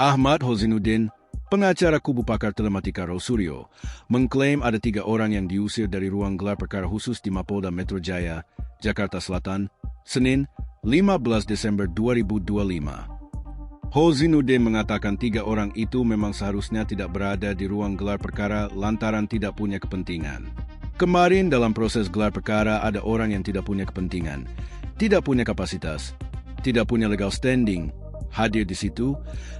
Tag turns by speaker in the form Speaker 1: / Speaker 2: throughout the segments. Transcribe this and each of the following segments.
Speaker 1: Ahmad Hozinuddin, pengacara kubu pakar telematika Raul Suryo, mengklaim ada 3 orang yang diusir dari ruang gelar perkara khusus di Mapolda Metro Jaya, Jakarta Selatan, Senin, 15 Desember 2025. Hozinuddin mengatakan 3 orang itu memang seharusnya tidak berada di ruang gelar perkara lantaran tidak punya kepentingan. Kemarin dalam proses gelar perkara ada orang yang tidak punya kepentingan, tidak punya kapasitas, tidak punya legal standing, hadir di situ,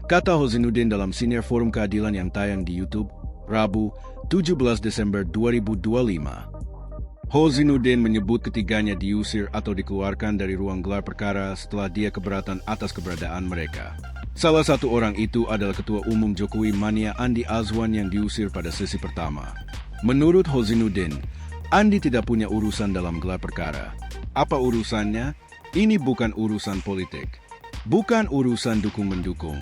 Speaker 1: kata Hozinuddin dalam Senior Forum Keadilan yang tayang di YouTube, Rabu, 17 Desember 2025. Hozinuddin menyebut ketiganya diusir atau dikeluarkan dari ruang gelar perkara setelah dia keberatan atas keberadaan mereka. Salah satu orang itu adalah Ketua Umum Jokowi Mania Andi Azwan yang diusir pada sesi pertama. Menurut Hozinuddin, Andi tidak punya urusan dalam gelar perkara. Apa urusannya? Ini bukan urusan politik. Bukan urusan dukung-mendukung.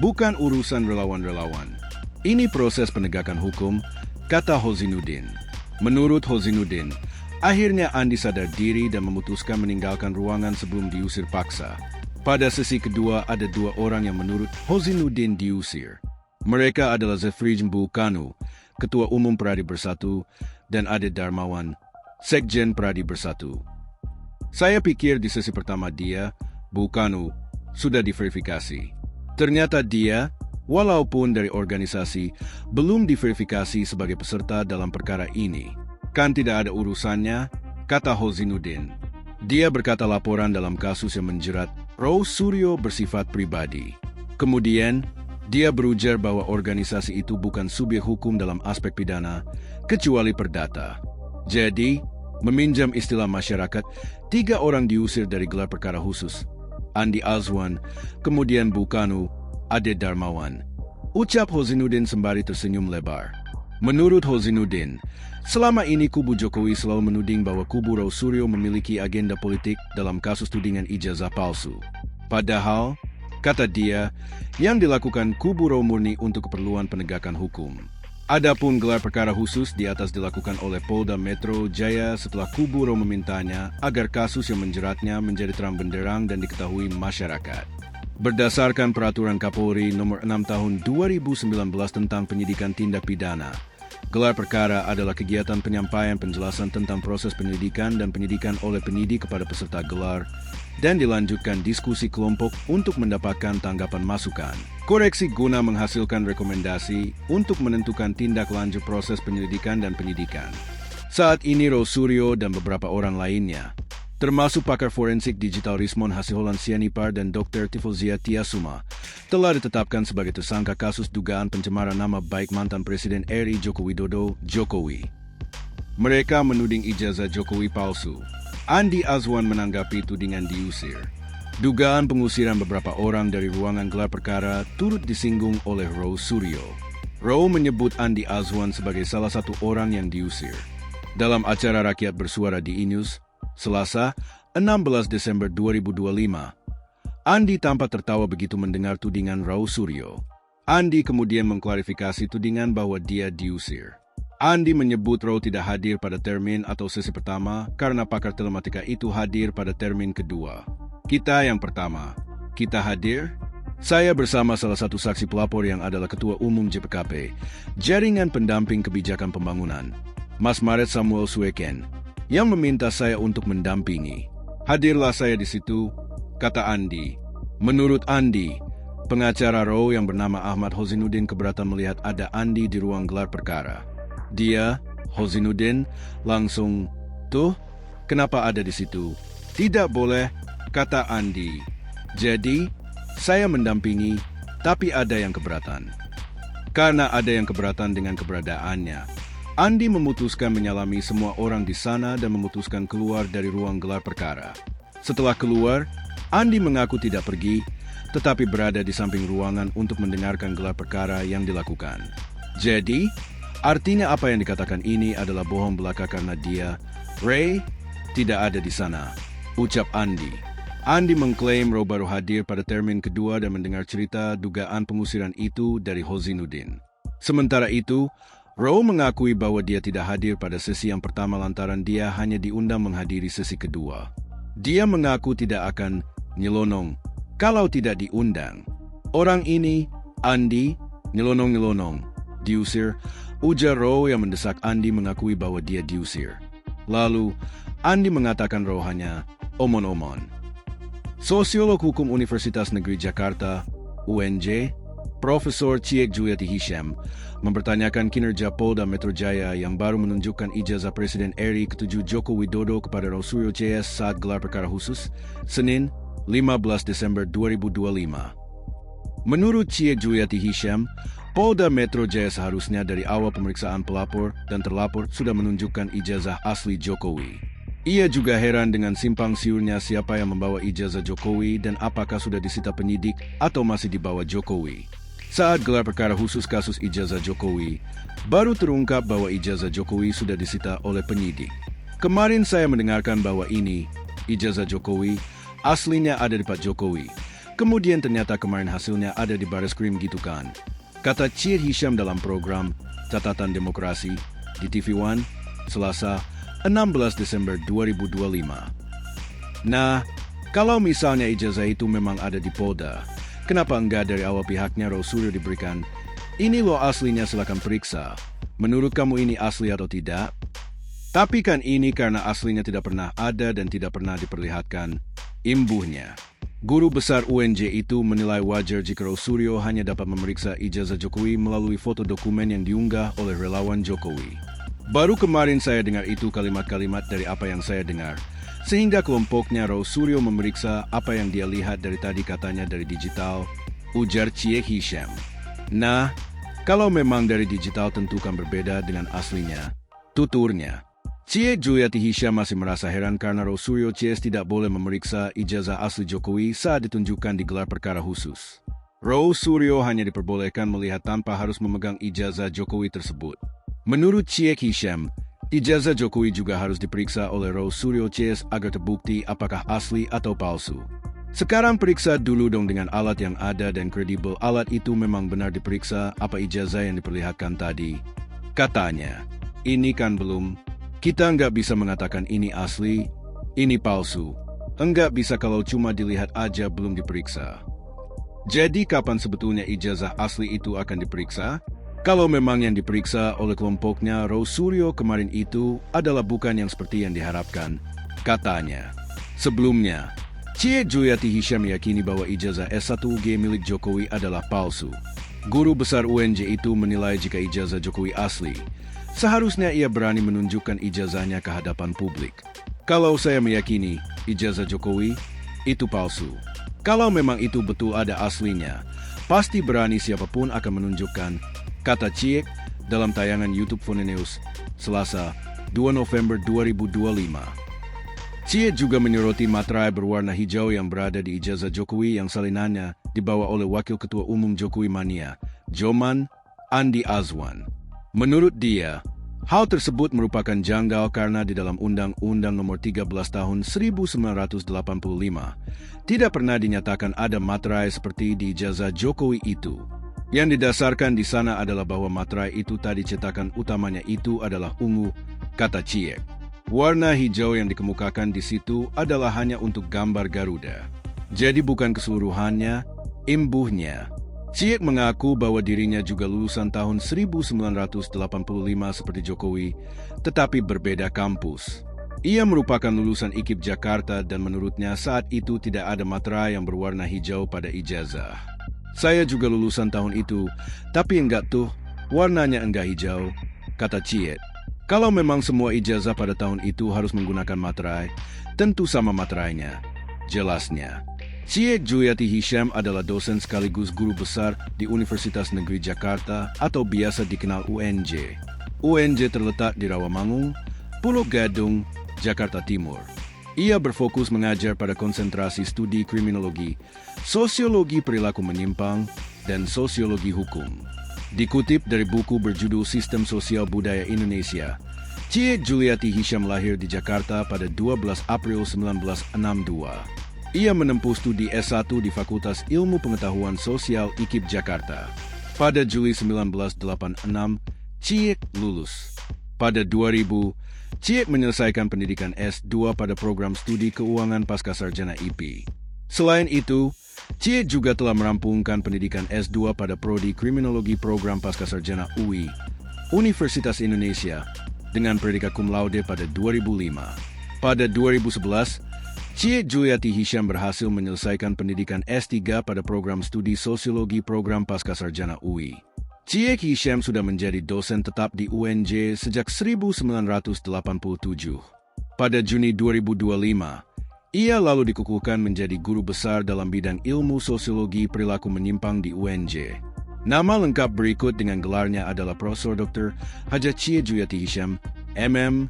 Speaker 1: Bukan urusan relawan-relawan. Ini proses penegakan hukum, kata Hozinuddin. Menurut Hozinuddin, akhirnya Andi sadar diri dan memutuskan meninggalkan ruangan sebelum diusir paksa. Pada sesi kedua ada 2 orang yang menurut Hozinuddin diusir. Mereka adalah Zefrij Mbukanu, Ketua Umum Pradi Bersatu, dan Ade Darmawan, Sekjen Pradi Bersatu. Saya pikir di sesi pertama dia, Mbukanu, sudah diverifikasi. Ternyata dia, walaupun dari organisasi, belum diverifikasi sebagai peserta dalam perkara ini. Kan tidak ada urusannya, kata Hozinuddin. Dia berkata laporan dalam kasus yang menjerat Raul Suryo bersifat pribadi. Kemudian, dia berujar bahwa organisasi itu bukan subjek hukum dalam aspek pidana, kecuali perdata. Jadi, meminjam istilah masyarakat, 3 orang diusir dari gelar perkara khusus. Andi Azwan, kemudian Mbukanu, Ade Darmawan. Ucap Hozinuddin sembari tersenyum lebar. Menurut Hozinuddin, selama ini kubu Jokowi selalu menuding bahwa kubu Raul Suryo memiliki agenda politik dalam kasus tudingan ijazah palsu. Padahal, kata dia, yang dilakukan kubu Raul murni untuk keperluan penegakan hukum. Adapun gelar perkara khusus di atas dilakukan oleh Polda Metro Jaya setelah kubu Raul memintanya agar kasus yang menjeratnya menjadi terang benderang dan diketahui masyarakat. Berdasarkan Peraturan Kapolri Nomor 6 Tahun 2019 tentang penyidikan tindak pidana, gelar perkara adalah kegiatan penyampaian penjelasan tentang proses penyelidikan dan penyidikan oleh penyidik kepada peserta gelar dan dilanjutkan diskusi kelompok untuk mendapatkan tanggapan masukan. Koreksi guna menghasilkan rekomendasi untuk menentukan tindak lanjut proses penyelidikan dan penyidikan. Saat ini Raul Suryo dan beberapa orang lainnya, termasuk pakar forensik digital Rismon Hasiholan Sianipar dan Dr. Tifozia Tiasuma, telah ditetapkan sebagai tersangka kasus dugaan pencemaran nama baik mantan Presiden RI Joko Widodo, Jokowi. Mereka menuding ijazah Jokowi palsu. Andi Azwan menanggapi tudingan diusir. Dugaan pengusiran beberapa orang dari ruangan gelar perkara turut disinggung oleh Raul Suryo. Raul menyebut Andi Azwan sebagai salah satu orang yang diusir. Dalam acara Rakyat Bersuara di E-News, Selasa, 16 Desember 2025, Andi tampak tertawa begitu mendengar tudingan Raul Suryo. Andi kemudian mengklarifikasi tudingan bahwa dia diusir. Andi menyebut Raul tidak hadir pada termin atau sesi pertama karena pakar telematika itu hadir pada termin kedua. Kita yang pertama, kita hadir? Saya bersama salah satu saksi pelapor yang adalah Ketua Umum JPKP, Jaringan Pendamping Kebijakan Pembangunan, Mas Maret Samuel Sueken, yang meminta saya untuk mendampingi. Hadirlah saya di situ, kata Andi. Menurut Andi, pengacara Raul yang bernama Ahmad Hozinuddin keberatan melihat ada Andi di ruang gelar perkara. Dia, Hozinuddin, langsung, "Tuh, kenapa ada di situ?" "Tidak boleh," kata Andi. "Jadi, saya mendampingi, tapi ada yang keberatan." Karena ada yang keberatan dengan keberadaannya, Andi memutuskan menyalami semua orang di sana dan memutuskan keluar dari ruang gelar perkara. Setelah keluar, Andi mengaku tidak pergi, tetapi berada di samping ruangan untuk mendengarkan gelar perkara yang dilakukan. Jadi, artinya apa yang dikatakan ini adalah bohong belaka karena dia, Ray, tidak ada di sana, ucap Andi. Andi mengklaim Raul baru hadir pada termin kedua dan mendengar cerita dugaan pengusiran itu dari Hozinuddin. Sementara itu, Raul mengakui bahwa dia tidak hadir pada sesi yang pertama lantaran dia hanya diundang menghadiri sesi kedua. Dia mengaku tidak akan nyelonong kalau tidak diundang. Orang ini, Andi, nyelonong-nyelonong, diusir, ujar Ro yang mendesak Andi mengakui bahwa dia diusir. Lalu, Andi mengatakan Ro hanya omon-omon. Sosiolog Hukum Universitas Negeri Jakarta, UNJ, Profesor Ciek Juliati Hisham, mempertanyakan kinerja Polda Metro Jaya yang baru menunjukkan ijazah Presiden RI ke-7 Joko Widodo kepada Rosurio CS saat gelar perkara khusus, Senin, 15 Desember 2025. Menurut Ciek Juliati Hisham, Polda Metro Jaya seharusnya dari awal pemeriksaan pelapor dan terlapor sudah menunjukkan ijazah asli Jokowi. Ia juga heran dengan simpang siurnya siapa yang membawa ijazah Jokowi dan apakah sudah disita penyidik atau masih dibawa Jokowi. Saat gelar perkara khusus kasus ijazah Jokowi, baru terungkap bahwa ijazah Jokowi sudah disita oleh penyidik. Kemarin saya mendengarkan bahwa ini, ijazah Jokowi, aslinya ada di Pak Jokowi. Kemudian ternyata kemarin hasilnya ada di Bareskrim gitu kan. Kata Ciek Hisham dalam program Catatan Demokrasi di TV One, Selasa, 16 Desember 2025. Nah, kalau misalnya ijazah itu memang ada di Polda, kenapa enggak dari awal pihaknya Rosurio diberikan? Ini loh aslinya, silakan periksa. Menurut kamu ini asli atau tidak? Tapi kan ini karena aslinya tidak pernah ada dan tidak pernah diperlihatkan, imbuhnya. Guru besar UNJ itu menilai wajar jika Rosurio hanya dapat memeriksa ijazah Jokowi melalui foto dokumen yang diunggah oleh relawan Jokowi. Baru kemarin saya dengar itu kalimat-kalimat dari apa yang saya dengar, sehingga kelompoknya Rosurio memeriksa apa yang dia lihat dari tadi katanya dari digital, ujar Ciek Hisham. Nah, kalau memang dari digital tentu kan berbeda dengan aslinya, tuturnya. Ciek Juliati Hisham masih merasa heran karena Rosurio CS tidak boleh memeriksa ijazah asli Jokowi saat ditunjukkan di gelar perkara khusus. Rosurio hanya diperbolehkan melihat tanpa harus memegang ijazah Jokowi tersebut. Menurut Ciek Hisham, ijazah Jokowi juga harus diperiksa oleh Rosurio CS agar terbukti apakah asli atau palsu. Sekarang periksa dulu dong dengan alat yang ada dan kredibel alat itu memang benar diperiksa apa ijazah yang diperlihatkan tadi. Katanya, ini kan belum. Kita nggak bisa mengatakan ini asli, ini palsu. Enggak bisa kalau cuma dilihat aja belum diperiksa. Jadi kapan sebetulnya ijazah asli itu akan diperiksa? Kalau memang yang diperiksa oleh kelompoknya Rosurio kemarin itu adalah bukan yang seperti yang diharapkan, katanya. Sebelumnya, Ciek Juliati Hisham meyakini bahwa ijazah S1 UG milik Jokowi adalah palsu. Guru besar UNJ itu menilai jika ijazah Jokowi asli, seharusnya ia berani menunjukkan ijazahnya ke hadapan publik. Kalau saya meyakini ijazah Jokowi itu palsu. Kalau memang itu betul ada aslinya, pasti berani siapapun akan menunjukkan, kata Ciek dalam tayangan YouTube Fonenews, Selasa, 2 November 2025. Ciek juga menyoroti materai berwarna hijau yang berada di ijazah Jokowi yang salinannya dibawa oleh Wakil Ketua Umum Jokowi Mania, Joman Andi Azwan. Menurut dia, hal tersebut merupakan janggal karena di dalam Undang-Undang Nomor 13 Tahun 1985 tidak pernah dinyatakan ada materai seperti di ijazah Jokowi itu. Yang didasarkan di sana adalah bahwa materai itu tadi cetakan utamanya itu adalah ungu, kata Ciek. Warna hijau yang dikemukakan di situ adalah hanya untuk gambar Garuda. Jadi bukan keseluruhannya, imbuhnya. Ciek mengaku bahwa dirinya juga lulusan tahun 1985 seperti Jokowi, tetapi berbeda kampus. Ia merupakan lulusan IKIP Jakarta dan menurutnya saat itu tidak ada materai yang berwarna hijau pada ijazah. Saya juga lulusan tahun itu, tapi enggak tuh, warnanya enggak hijau, kata Ciek. Kalau memang semua ijazah pada tahun itu harus menggunakan materai, tentu sama materainya, jelasnya. Ciek Juliati Hisham adalah dosen sekaligus guru besar di Universitas Negeri Jakarta atau biasa dikenal UNJ. UNJ terletak di Rawamangun, Pulau Gadung, Jakarta Timur. Ia berfokus mengajar pada konsentrasi studi kriminologi, sosiologi perilaku menyimpang, dan sosiologi hukum. Dikutip dari buku berjudul Sistem Sosial Budaya Indonesia, Ciek Juliati Hisham lahir di Jakarta pada 12 April 1962. Ia menempuh studi S1 di Fakultas Ilmu Pengetahuan Sosial IKIP Jakarta. Pada Juli 1986, Ciek lulus. Pada 2000, Ciek menyelesaikan pendidikan S2 pada program studi keuangan pascasarjana IP. Selain itu, Cie juga telah merampungkan pendidikan S2 pada Prodi Kriminologi Program Pascasarjana UI, Universitas Indonesia, dengan predikat cum laude pada 2005. Pada 2011, Cie Juliati Hisham berhasil menyelesaikan pendidikan S3 pada program studi Sosiologi Program Pascasarjana UI. Cie Hisham sudah menjadi dosen tetap di UNJ sejak 1987. Pada Juni 2025, ia lalu dikukuhkan menjadi guru besar dalam bidang ilmu sosiologi perilaku menyimpang di UNJ. Nama lengkap berikut dengan gelarnya adalah Profesor Dr. Haja Cie Juliati Hisham, MM,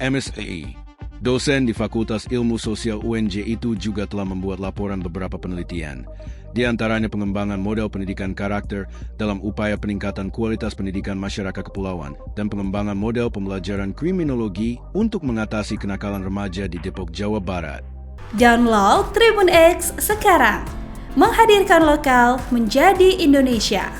Speaker 1: MSA. Dosen di Fakultas Ilmu Sosial UNJ itu juga telah membuat laporan beberapa penelitian, di antaranya pengembangan model pendidikan karakter dalam upaya peningkatan kualitas pendidikan masyarakat kepulauan dan pengembangan model pembelajaran kriminologi untuk mengatasi kenakalan remaja di Depok, Jawa Barat.
Speaker 2: Download Tribun X sekarang, menghadirkan lokal menjadi Indonesia.